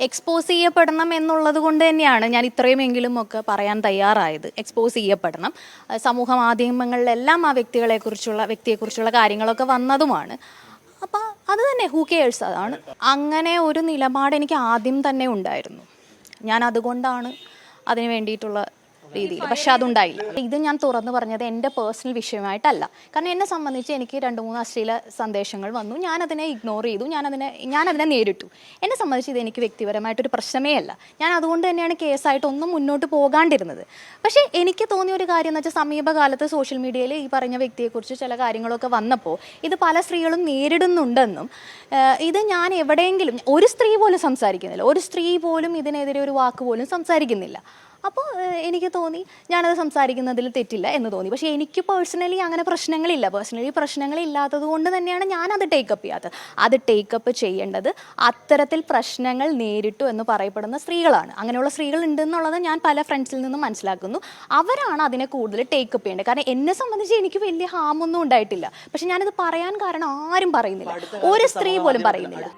Expose ചെയ്യപ്പെടണം എന്നുള്ളത് കൊണ്ട് തന്നെയാണ് ഞാൻ ഇത്രയുമെങ്കിലും ഒക്കെ പറയാൻ തയ്യാറായത്. എക്സ്പോസ് ചെയ്യപ്പെടണം, സമൂഹ മാധ്യമങ്ങളിലെല്ലാം ആ വ്യക്തിയെക്കുറിച്ചുള്ള കാര്യങ്ങളൊക്കെ വന്നതുമാണ്. അപ്പോൾ അത് തന്നെ ഹൂ കെയേഴ്സ്, അതാണ്. അങ്ങനെ ഒരു നിലപാട് എനിക്ക് ആദ്യം തന്നെ ഉണ്ടായിരുന്നു. ഞാൻ അതുകൊണ്ടാണ് അതിന് വേണ്ടിയിട്ടുള്ള രീതിയിൽ, പക്ഷെ അതുണ്ടായില്ല. ഇത് ഞാൻ തുറന്നു പറഞ്ഞത് എൻ്റെ പേഴ്സണൽ വിഷയമായിട്ടല്ല. കാരണം എന്നെ സംബന്ധിച്ച് എനിക്ക് 2-3 അശ്ലീല സന്ദേശങ്ങൾ വന്നു, ഞാനതിനെ ഇഗ്നോർ ചെയ്തു, ഞാനതിനെ നേരിട്ടു. എന്നെ സംബന്ധിച്ച് ഇത് എനിക്ക് വ്യക്തിപരമായിട്ടൊരു പ്രശ്നമേ അല്ല. ഞാൻ അതുകൊണ്ട് തന്നെയാണ് കേസായിട്ടൊന്നും മുന്നോട്ട് പോകാണ്ടിരുന്നത്. പക്ഷേ എനിക്ക് തോന്നിയ ഒരു കാര്യം എന്ന് വെച്ചാൽ, സമീപകാലത്ത് സോഷ്യൽ മീഡിയയിൽ ഈ പറഞ്ഞ വ്യക്തിയെക്കുറിച്ച് ചില കാര്യങ്ങളൊക്കെ വന്നപ്പോൾ ഇത് പല സ്ത്രീകളും നേരിടുന്നുണ്ടെന്നും, ഇത് ഞാൻ എവിടെയെങ്കിലും ഒരു സ്ത്രീ പോലും സംസാരിക്കുന്നില്ല, ഒരു സ്ത്രീ പോലും ഇതിനെതിരെ ഒരു വാക്ക് പോലും സംസാരിക്കുന്നില്ല. അപ്പോൾ എനിക്ക് തോന്നി ഞാനത് സംസാരിക്കുന്നതിൽ തെറ്റില്ല എന്ന് തോന്നി. പക്ഷേ എനിക്ക് പേഴ്സണലി അങ്ങനെ പ്രശ്നങ്ങളില്ലാത്തത് കൊണ്ട് തന്നെയാണ് ഞാനത് ടേക്കപ്പ് ചെയ്യാത്തത്. അത് ടേക്കപ്പ് ചെയ്യേണ്ടത് അത്തരത്തിൽ പ്രശ്നങ്ങൾ നേരിട്ടു എന്ന് പറയപ്പെടുന്ന സ്ത്രീകളാണ്. അങ്ങനെയുള്ള സ്ത്രീകൾ ഉണ്ടെന്നുള്ളത് ഞാൻ പല ഫ്രണ്ട്സിൽ നിന്നും മനസ്സിലാക്കുന്നു. അവരാണ് അതിനെ കൂടുതൽ ടേക്കപ്പ് ചെയ്യേണ്ടത്. കാരണം എന്നെ സംബന്ധിച്ച് എനിക്ക് വലിയ ഹാമൊന്നും ഉണ്ടായിട്ടില്ല. പക്ഷെ ഞാനിത് പറയാൻ കാരണം ആരും പറയുന്നില്ല, ഒരു സ്ത്രീ പോലും പറയുന്നില്ല.